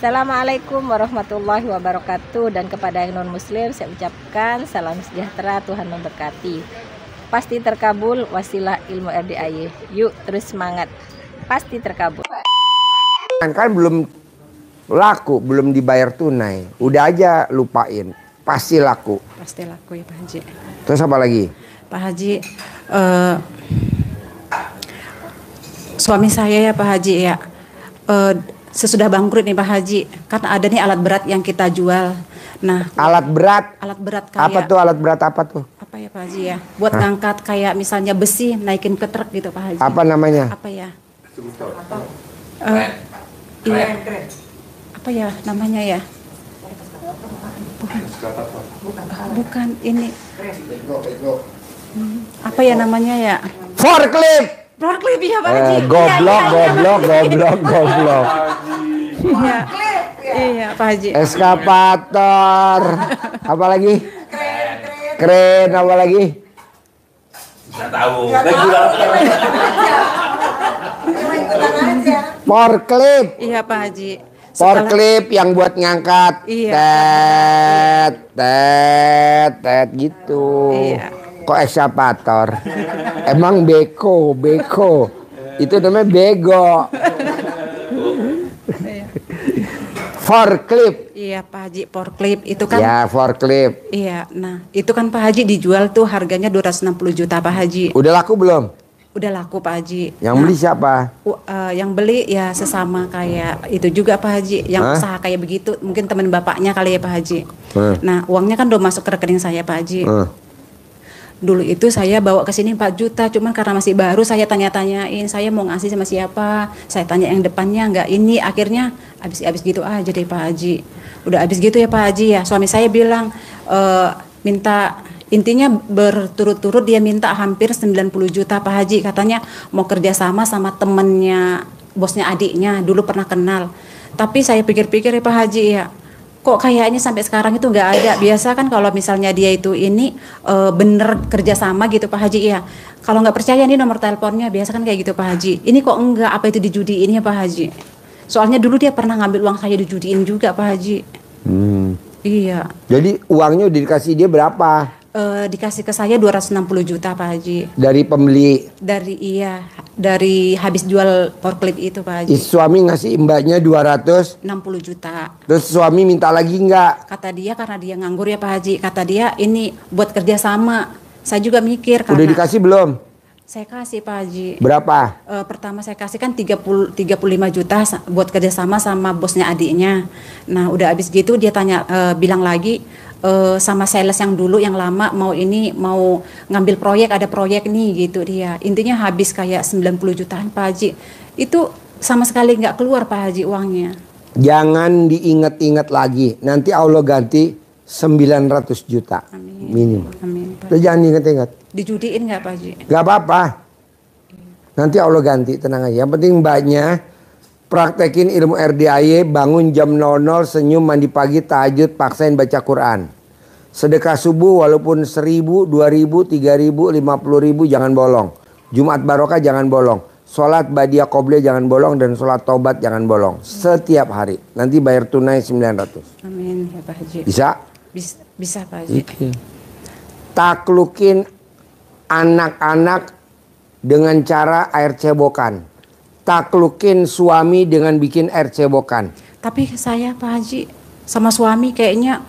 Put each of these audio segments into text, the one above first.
Assalamualaikum warahmatullahi wabarakatuh. Dan kepada yang non muslim saya ucapkan salam sejahtera, Tuhan memberkati. Pasti terkabul wasilah ilmu RDAY. Yuk terus semangat, pasti terkabul. Kan belum laku, belum dibayar tunai, udah aja lupain, pasti laku. Pasti laku ya Pak Haji. Terus apa lagi? Pak Haji, suami saya ya Pak Haji ya, sesudah bangkrut nih Pak Haji, kan ada nih alat berat yang kita jual. Nah, alat berat? Alat berat kayak apa tuh alat berat apa tuh? Apa ya Pak Haji ya? Buat ngangkat kayak misalnya besi naikin ke truk gitu Pak Haji. Apa namanya? Apa ya? Iya. Apa ya namanya ya? Bukan ini. Apa ya namanya ya? Forklift. Forklift ya Pak Haji. Goblok. Iya. Iya Pak Haji. Eskavator. Apa lagi? Keren. Apa lagi? Nggak tahu. Forklift. Iya Pak Haji. Forklift yang buat ngangkat. Iya. Tet gitu. Iya. Kok eskavator? Emang beko. Itu namanya bego. Forklift. Iya Pak Haji, forklift itu kan. Ya, forklift. Iya, nah itu kan Pak Haji dijual tuh harganya 260 juta Pak Haji. Udah laku belum? Udah laku Pak Haji. Yang beli siapa? Yang beli ya sesama kayak itu juga Pak Haji. Yang usaha kayak begitu, mungkin teman bapaknya kali ya Pak Haji. Nah uangnya kan udah masuk ke rekening saya Pak Haji. Dulu itu saya bawa ke sini 4 juta, cuman karena masih baru saya tanya-tanyain, saya mau ngasih sama siapa, saya tanya yang depannya nggak ini, akhirnya habis gitu aja deh Pak Haji. Udah habis gitu ya Pak Haji ya, suami saya bilang minta, intinya berturut-turut dia minta hampir 90 juta Pak Haji, katanya mau kerjasama sama temennya, bosnya adiknya, dulu pernah kenal. Tapi saya pikir-pikir ya Pak Haji ya, kok kayaknya sampai sekarang itu nggak ada. Biasa kan kalau misalnya dia itu ini bener kerjasama gitu Pak Haji ya. Kalau nggak percaya nih nomor teleponnya, biasa kan kayak gitu Pak Haji. Ini kok enggak, apa itu dijudiin ya Pak Haji? Soalnya dulu dia pernah ngambil uang saya dijudiin juga Pak Haji. Iya. Jadi uangnya udah dikasih dia berapa? Dikasih ke saya 260 juta Pak Haji. Dari pembeli? Dari habis jual forklift itu Pak Haji. Suami ngasih mbaknya 260 juta. Terus suami minta lagi nggak? Kata dia karena dia nganggur ya Pak Haji. Kata dia ini buat kerja sama. Saya juga mikir karena. Udah dikasih belum? Saya kasih Pak Haji. Berapa? Pertama saya kasih kan 35 juta buat kerjasama sama bosnya adiknya. Nah udah habis gitu dia tanya, bilang lagi sama sales yang dulu yang lama mau ngambil proyek, ada proyek nih gitu dia. Intinya habis kayak 90 jutaan Pak Haji. Itu sama sekali nggak keluar Pak Haji uangnya. Jangan diingat-ingat lagi. Nanti Allah ganti 900 juta. Amin. Minimum. Amin. Jangan diingat-ingat. Dijudiin nggak Pak Haji? Nggak apa-apa. Nanti Allah ganti, tenang aja. Yang penting mbaknya praktekin ilmu RDAY, bangun jam 00, senyum, mandi pagi, tahajud, paksain baca Quran. Sedekah subuh walaupun 1000, 2000, 3000, 50.000 jangan bolong. Jumat barokah jangan bolong. Sholat badiah qobliyah jangan bolong, dan sholat taubat jangan bolong. Setiap hari. Nanti bayar tunai 900. Amin ya Pak Haji. Bisa? Bisa Pak Haji. Taklukin anak-anak dengan cara air cebokan. Taklukin suami dengan bikin air cebokan. Tapi saya Pak Haji sama suami kayaknya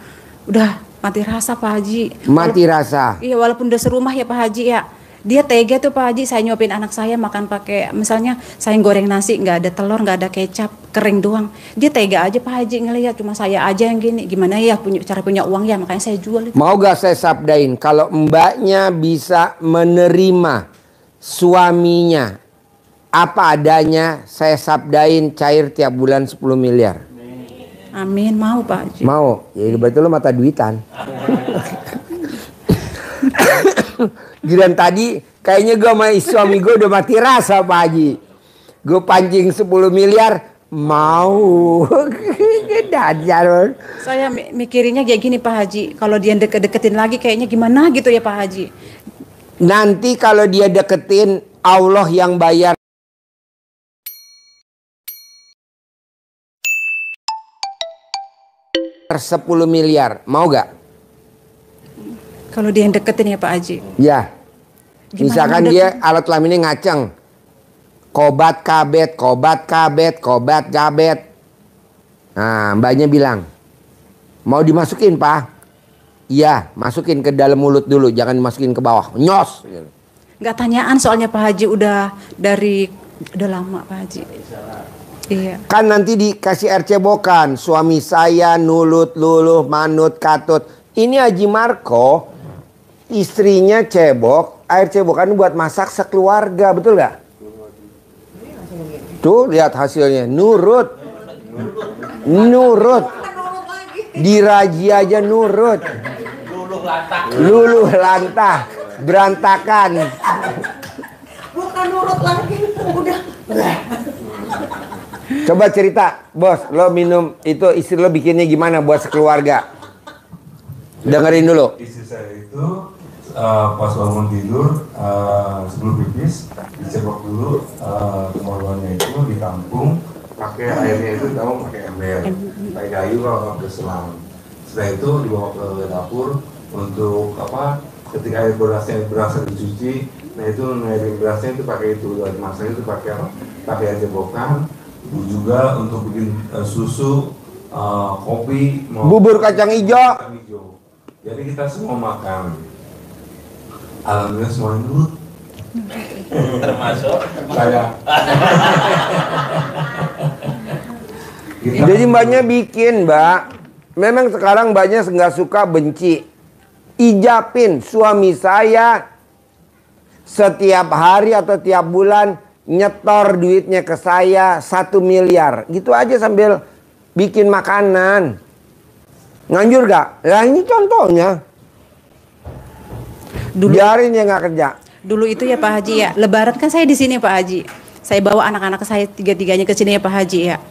udah mati rasa Pak Haji. Mati rasa? Iya, walaupun udah serumah ya Pak Haji ya. Dia tega tuh Pak Haji, saya nyuapin anak saya makan pakai, misalnya saya goreng nasi nggak ada telur, nggak ada kecap, kering doang. Dia tega aja Pak Haji ngelihat, cuma saya aja yang gini. Gimana ya cara punya uang ya, makanya saya jual itu. Mau gak saya sabdain kalau mbaknya bisa menerima suaminya apa adanya, saya sabdain cair tiap bulan 10 miliar. Amin, mau Pak Haji. Mau, ya betul lo mata duitan. Giran tadi kayaknya gue sama suami gue udah mati rasa Pak Haji. Gue pancing 10 miliar, mau. Saya mikirinnya kayak gini Pak Haji, kalau dia deket-deketin lagi kayaknya gimana gitu ya Pak Haji. Nanti kalau dia deketin, Allah yang bayar. 10 miliar. Mau gak? Kalau dia yang deketin ya Pak Haji. Ya. Misalkan dia alat kelaminnya ngaceng. Kobat kabet, kobat kabet, kobat kabet. Nah, mbaknya bilang, mau dimasukin Pak? Iya, masukin ke dalam mulut dulu, jangan dimasukin ke bawah. Nyos. Nggak tanyaan soalnya Pak Haji, udah lama Pak Haji. Iya. Kan nanti dikasih air cebokan, suami saya nulut, luluh, manut, katut. Ini Haji Marco, istrinya cebok, air cebokan buat masak sekeluarga, betul gak? Tuh lihat hasilnya, nurut. Nurut. Diraji aja nurut. Luluh lantah, berantakan. Bukan nurut lagi, udah. Coba cerita, bos, lo minum itu istri lo bikinnya gimana buat sekeluarga? Dengerin dulu. Istri saya itu pas bangun tidur sebelum pipis dicebok dulu kemaluannya itu ditampung pakai airnya itu kamu pakai ember, pakai kayu kalau nggak pakai selang. Setelah itu dibawa ke dapur untuk apa? Ketika air berasnya berasa dicuci, nah itu ngairin berasnya itu pakai itu, dan masaknya itu pakai apa? Pakai air cebokan. Juga untuk bikin susu, kopi, bubur kacang hijau. Jadi kita semua makan. Alhamdulillah semua nurut. Termasuk saya. Jadi mbaknya bikin, mbak. Memang sekarang mbaknya nggak suka, benci. Ijapin suami saya setiap hari atau tiap bulan nyetor duitnya ke saya 1 miliar. Gitu aja sambil bikin makanan. Nganjur gak? Nah ini contohnya. Biarin dia gak kerja. Dulu itu ya Pak Haji ya, Lebaran kan saya di sini Pak Haji. Saya bawa anak-anak saya tiga-tiganya ke sini ya Pak Haji ya.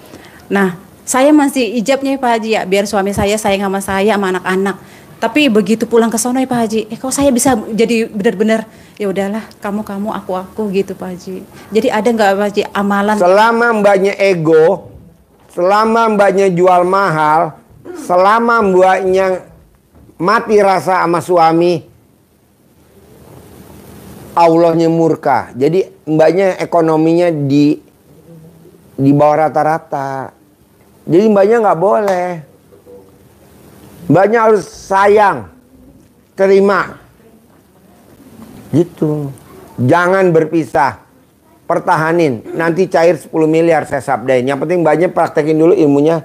Nah, saya masih ijabnya ya Pak Haji ya, biar suami saya sayang sama saya sama anak-anak. Tapi begitu pulang ke sono ya Pak Haji, kok saya bisa jadi benar-benar ya udahlah kamu aku gitu Pak Haji. Jadi ada nggak Pak Haji amalan? Selama mbaknya ego, selama mbaknya jual mahal, selama mbaknya mati rasa sama suami, Allahnya murka. Jadi mbaknya ekonominya di bawah rata-rata. Jadi mbaknya nggak boleh. Mbaknya harus sayang, terima. Gitu. Jangan berpisah. Pertahanin. Nanti cair 10 miliar saya sabdain. Yang penting mbaknya praktekin dulu ilmunya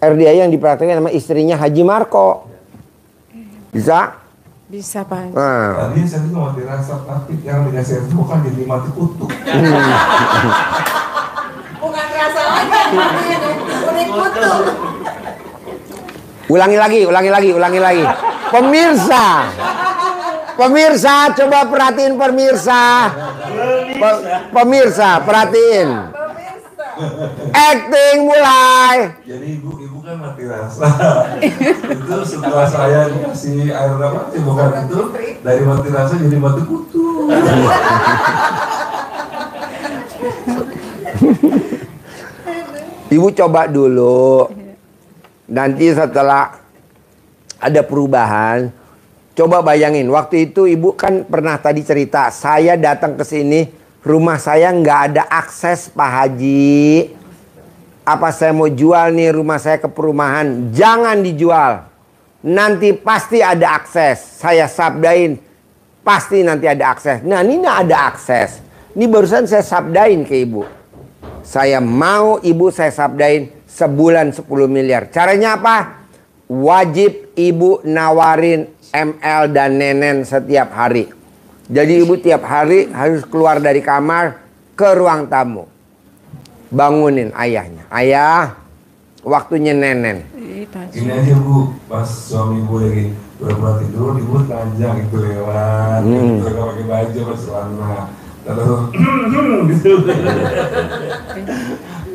RDA yang dipraktekin sama istrinya Haji Marco. Bisa? Bisa Pak. Nah. Tadi saya itu mati rasa, tapi yang dikasih itu bukan jadi mati kutu. Bukan rasa lagi, kulit kutu. Ulangi lagi. Pemirsa, coba perhatiin pemirsa. Pemirsa, perhatiin. Acting mulai. Jadi ibu kan mati rasa. Itu setelah saya dikasih air apa? Cebokan itu dari mati rasa jadi mati kutu. Ibu coba dulu. Nanti setelah ada perubahan, coba bayangin. Waktu itu ibu kan pernah tadi cerita, saya datang ke sini, rumah saya nggak ada akses Pak Haji. Apa saya mau jual nih rumah saya ke perumahan? Jangan dijual. Nanti pasti ada akses. Saya sabdain, pasti nanti ada akses. Nah ini nggak ada akses. Ini barusan saya sabdain ke ibu. Saya mau ibu saya sabdain sebulan 10 miliar. Caranya apa? Wajib ibu nawarin ML dan Nenen setiap hari. Jadi ibu tiap hari harus keluar dari kamar ke ruang tamu. Bangunin ayahnya. Ayah, waktunya Nenen. Ini aja Bu, pas suami ibu lagi pura-pura tidur, ibu telanjang itu lewat. Gitu, gak pakai baju, pas celana. Lalu gitu.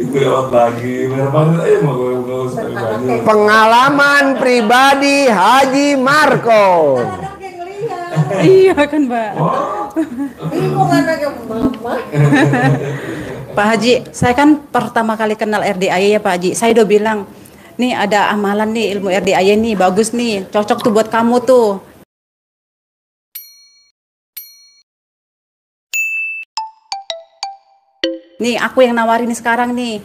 Itu lewat lagi, bener-bener aja mau gue usah baju. Pengalaman pribadi Haji Marco. Anaknya ngelihat. Iya kan Mbak. Bingung anaknya mama. Pak Haji, saya kan pertama kali kenal RDA ya Pak Haji. Saya udah bilang, nih ada amalan nih ilmu RDAY nih bagus nih, cocok tuh buat kamu tuh. Nih aku yang nawarin nih sekarang nih.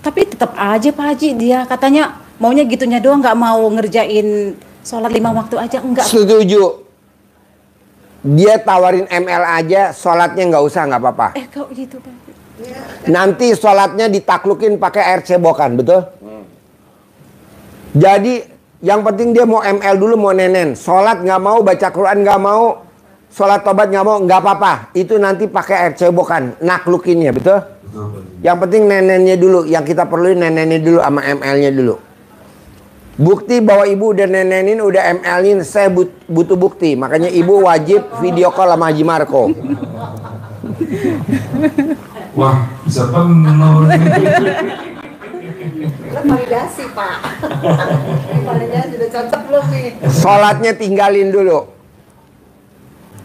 Tapi tetap aja Pak Haji dia katanya maunya gitunya doang, nggak mau ngerjain sholat 5 waktu aja, enggak. Setuju. Dia tawarin ML aja, sholatnya nggak usah, nggak apa-apa. Kok gitu Pak? Nanti sholatnya ditaklukin pakai air cebokan, betul? Jadi yang penting dia mau ML dulu, mau nenen. Sholat nggak mau, baca Quran nggak mau, sholat tobat nggak mau, nggak apa-apa. Itu nanti pakai air cebokan, naklukinnya, betul? Yang penting nenennya dulu, yang kita perlu nenennya dulu sama ML-nya dulu. Bukti bahwa ibu udah nenenin, udah ML-in, saya butuh bukti. Makanya ibu wajib video call sama Haji Marco. Wah, bisa penuh. Validasi Pak. Validasi udah cocok belum nih? Sholatnya tinggalin dulu.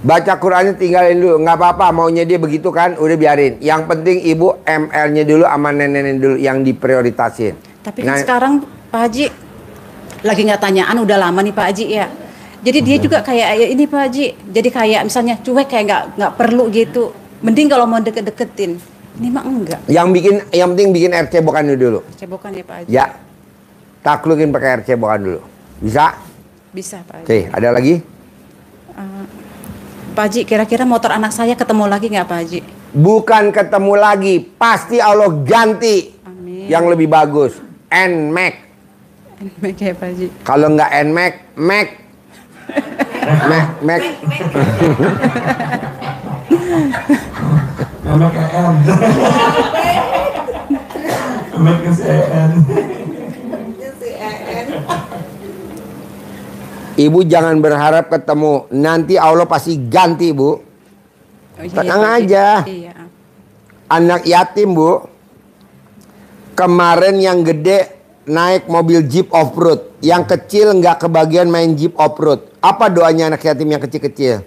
Baca Qurannya tinggalin dulu. Nggak apa-apa, maunya dia begitu kan, udah biarin. Yang penting ibu ML-nya dulu sama nenenin dulu yang diprioritasin. Tapi kan sekarang Pak Haji lagi nggak tanyaan udah lama nih Pak Haji ya. Jadi dia juga kayak ya ini Pak Haji. Jadi kayak misalnya cuek kayak nggak perlu gitu. Mending kalau mau deket-deketin. Ini mah enggak. Yang penting bikin air cebokan dulu. Cebokan ya Pak Haji. Ya. Taklukin pakai air cebokan dulu. Bisa? Bisa Pak Haji. Oke, ada lagi? Pak Haji, kira-kira motor anak saya ketemu lagi nggak Pak Haji? Bukan ketemu lagi, pasti Allah ganti. Amin. Yang lebih bagus. NMAX. NMAX ya Pak Haji. Kalau nggak NMAX, Mac. Mac. MKN. MKN. Ibu jangan berharap ketemu. Nanti Allah pasti ganti, Bu. Tenang aja. Iya. Anak yatim, Bu. Kemarin yang gede naik mobil Jeep off-road. Yang kecil nggak kebagian main Jeep off-road. Apa doanya anak yatim yang kecil-kecil?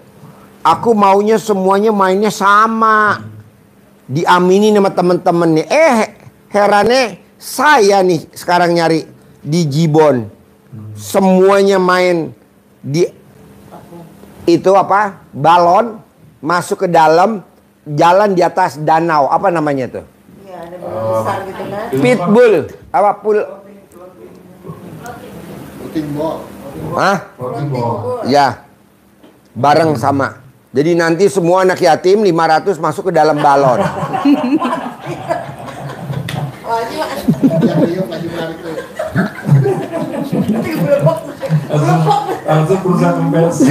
Aku maunya semuanya mainnya sama. Diamini sama temen-temen nih. Herannya saya nih sekarang nyari di Jibon. Semuanya main di itu apa? Balon masuk ke dalam, jalan di atas danau. Apa namanya tuh? Iya, ada balon besar gitu kan. Pitbull. Apa pul? Hah? Ya. Bareng sama. Jadi nanti semua anak yatim 500 masuk ke dalam balon. Langsung perusahaan kempes.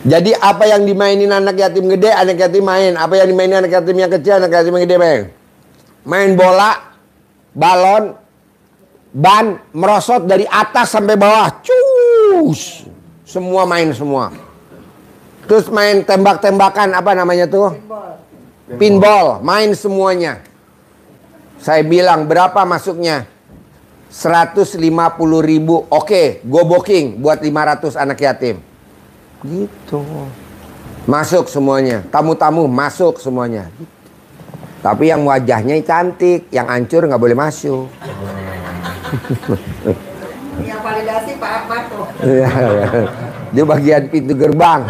Jadi apa yang dimainin anak yatim gede, anak yatim main. Apa yang dimainin anak yatim yang kecil, anak yatim yang gede main. Main bola, balon, ban, merosot dari atas sampai bawah. Cus. Semua main semua. Terus main tembak-tembakan, apa namanya tuh? Pinball. Main semuanya. Saya bilang berapa masuknya? 150.000. Oke, go booking buat 500 anak yatim. Gitu. Masuk semuanya. Tamu-tamu masuk semuanya. Gitu. Tapi yang wajahnya cantik, yang hancur nggak boleh masuk. Yang validasi Pak Marco. Dia bagian pintu gerbang.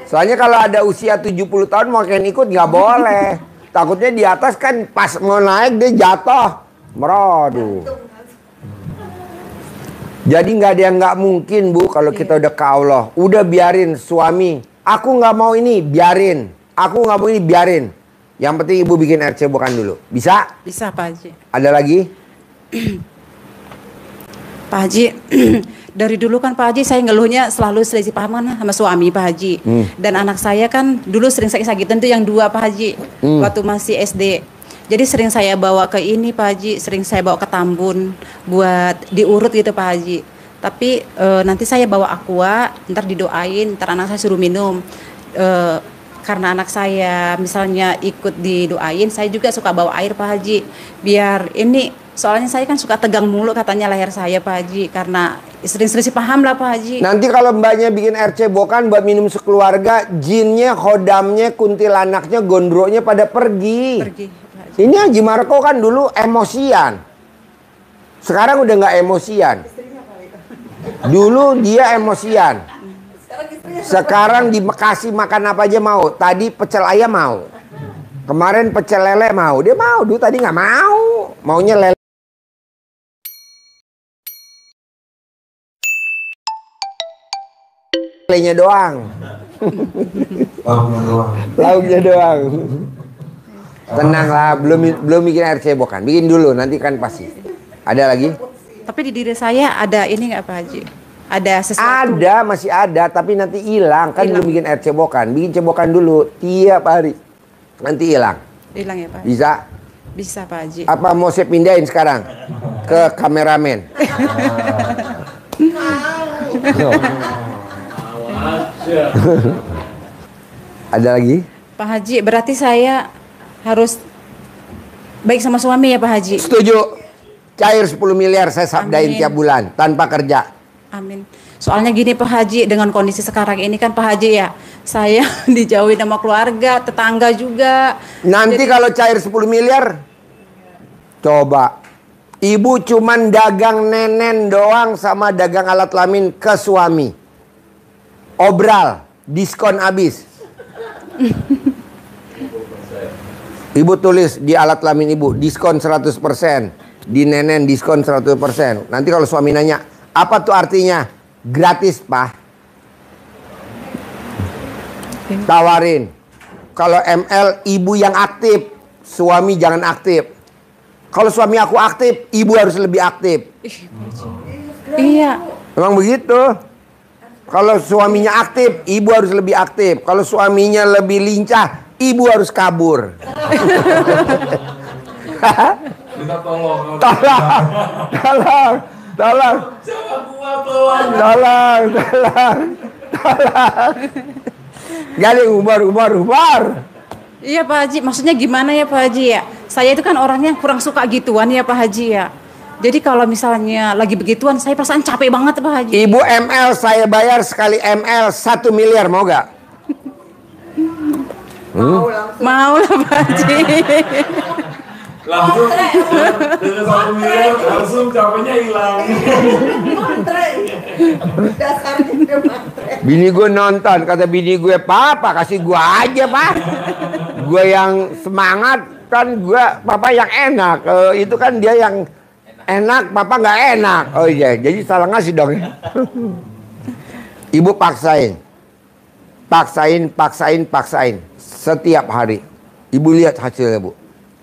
Soalnya kalau ada usia 70 tahun mau ikut nggak boleh. Takutnya di atas kan pas mau naik dia jatuh. Meradu. Jadi nggak ada yang nggak mungkin, Bu, kalau kita udah ke Allah. Udah biarin suami. Aku nggak mau ini, biarin. Aku nggak mau ini, biarin. Yang penting ibu bikin air cebokan dulu. Bisa? Bisa Pak Haji. Ada lagi? Pak Haji, dari dulu kan Pak Haji saya ngeluhnya selalu selisih pahaman sama suami Pak Haji. Dan anak saya kan dulu sering sakit-sakitan tuh yang 2 Pak Haji. Waktu masih SD. Jadi sering saya bawa ke ini Pak Haji, sering saya bawa ke Tambun buat diurut gitu Pak Haji. Tapi nanti saya bawa aqua, ntar didoain, ntar anak saya suruh minum. Karena anak saya misalnya ikut didoain, saya juga suka bawa air Pak Haji. Biar ini, soalnya saya kan suka tegang mulu katanya leher saya Pak Haji. Karena sering-sering paham lah Pak Haji. Nanti kalau mbaknya bikin air cebokan buat minum sekeluarga, jinnya, khodamnya, kuntilanaknya, gondroknya pada pergi. Pergi Pak Haji. Ini Haji Marco kan dulu emosian. Sekarang udah nggak emosian. Dulu dia emosian. Sekarang dikasih makan apa aja mau. Tadi pecel ayam mau. Kemarin pecel lele mau. Dia mau. Dulu tadi nggak mau. Maunya lele. Lelenya doang. Lauknya doang. Tenanglah, belum bikin air cebokan. Bikin dulu, nanti kan pasti. Ada lagi? Tapi di diri saya ada ini nggak Pak Haji? Ada sesuatu? Ada, masih ada, tapi nanti hilang. Kan belum bikin air cebokan. Bikin cebokan dulu tiap hari. Nanti hilang. Hilang ya Pak Haji? Bisa? Bisa Pak Haji. Apa mau saya pindahin sekarang ke kameramen? Ada lagi? Pak Haji, berarti saya harus baik sama suami ya Pak Haji? Setuju. Cair 10 miliar saya sabdain tiap bulan tanpa kerja. Amin. Soalnya gini Pak Haji, dengan kondisi sekarang ini kan Pak Haji ya, saya dijauhin sama keluarga, tetangga juga. Nanti kalau cair 10 miliar, coba. Ibu cuman dagang nenen doang sama dagang alat kelamin ke suami. Obral, diskon habis. Ibu tulis di alat kelamin ibu, diskon 100%. Di nenen diskon 100%. Nanti kalau suami nanya, apa tuh artinya? Gratis, Pak. Tawarin. Kalau ML, ibu yang aktif. Suami jangan aktif. Kalau suami aku aktif, ibu harus lebih aktif. Iya. Memang begitu. Kalau suaminya aktif, ibu harus lebih aktif. Kalau suaminya lebih lincah, ibu harus kabur. Minta tolong. Tolong. Gali umar. Iya Pak Haji, maksudnya gimana ya Pak Haji ya? Saya itu kan orangnya kurang suka gituan ya Pak Haji ya. Jadi kalau misalnya lagi begituan, saya perasaan capek banget Pak Haji. Ibu ML saya bayar sekali ML 1 miliar, mau gak? Mau lah Pak Haji. Langsung dengan 1 miliar langsung capeknya hilang. Dasarnya matre. Bini gue nonton, kata bini gue, papa kasih gue aja pak. Gue yang semangat, kan gue papa yang enak. Itu kan dia yang enak, papa nggak enak. Oh iya, jadi salah ngasih dong. Ibu paksain. Setiap hari. Ibu lihat hasilnya bu.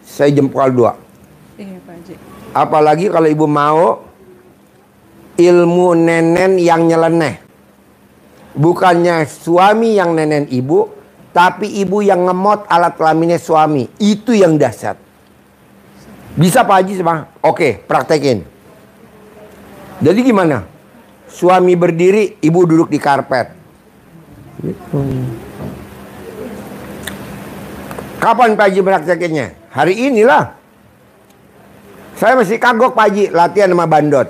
Saya jempol 2. Iya Pak Haji. Apalagi kalau ibu mau ilmu nenen yang nyeleneh. Bukannya suami yang nenen ibu, tapi ibu yang ngemot alat kelaminnya suami. Itu yang dahsyat. Bisa Pak Haji sama? Oke, praktekin. Jadi gimana? Suami berdiri, ibu duduk di karpet. Gitu. Kapan Pak Haji praktekinnya? Hari inilah. Saya masih kagok Pak Haji, latihan sama bandot.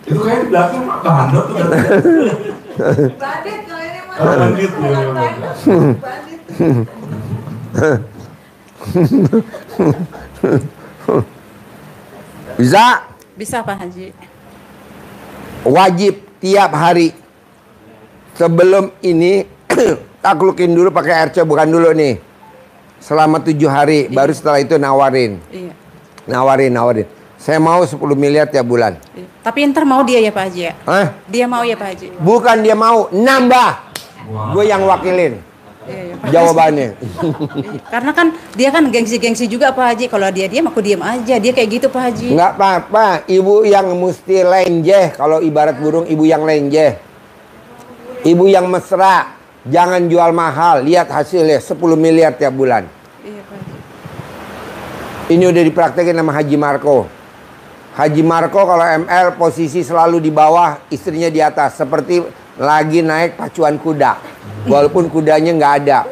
Itu kayak di belakang bandot tuh. Bandit kalau ini mah. Bandit. Bandit. Bisa? Bisa Pak Haji. Wajib tiap hari. Sebelum ini taklukin dulu pakai air cobukan dulu nih. Selama 7 hari. Baru setelah itu nawarin. Iya. Nawarin. Saya mau 10 miliar tiap bulan. Iya. Tapi ntar mau dia ya Pak Haji ya? Hah? Dia mau ya Pak Haji? Bukan dia mau, nambah. Gue yang wakilin. Iya, Jawabannya. Karena kan dia kan gengsi-gengsi juga Pak Haji. Kalau dia diam, aku diam aja. Dia kayak gitu Pak Haji. Nggak apa-apa. Ibu yang mesti lenjeh. Kalau ibarat burung, ibu yang lenjeh. Ibu yang mesra. Jangan jual mahal. Lihat hasilnya 10 miliar tiap bulan. Iya Pak Haji. Ini udah dipraktekin sama Haji Marco. Haji Marco kalau ML posisi selalu di bawah, istrinya di atas. Seperti lagi naik pacuan kuda. Walaupun kudanya nggak ada.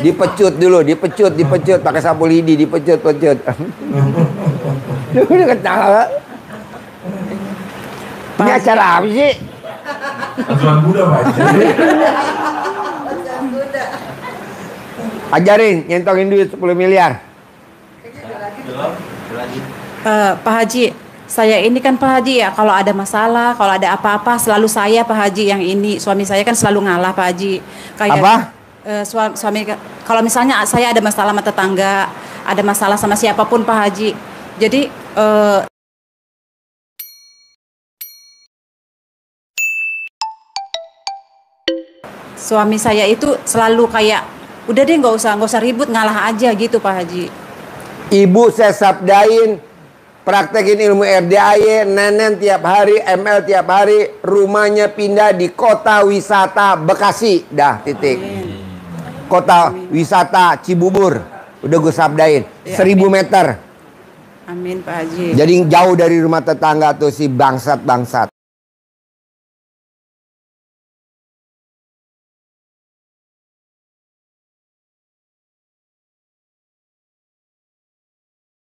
Dipecut dulu, dipecut pakai sapu lidi, dipecut. Udah ketawa. Ini acara apa sih? Aturan Buddha Pak Haji. Ajarin nyentongin duit 10 miliar. Pak Haji, saya ini kan Pak Haji ya, kalau ada masalah, kalau ada apa-apa selalu saya Pak Haji yang ini. Suami saya kan selalu ngalah Pak Haji. Kayak Apa? Suami kalau misalnya saya ada masalah sama tetangga, ada masalah sama siapapun Pak Haji. Jadi suami saya itu selalu kayak udah deh nggak usah ribut, ngalah aja gitu Pak Haji. Ibu saya sabdain, praktekin ilmu RDAY, Nenen tiap hari, ML tiap hari, rumahnya pindah di kota wisata Bekasi, dah titik. Kota wisata Cibubur, udah gue sabdain, Ya, 1000 meter. Amin Pak Haji. Jadi jauh dari rumah tetangga tuh si bangsat-bangsat.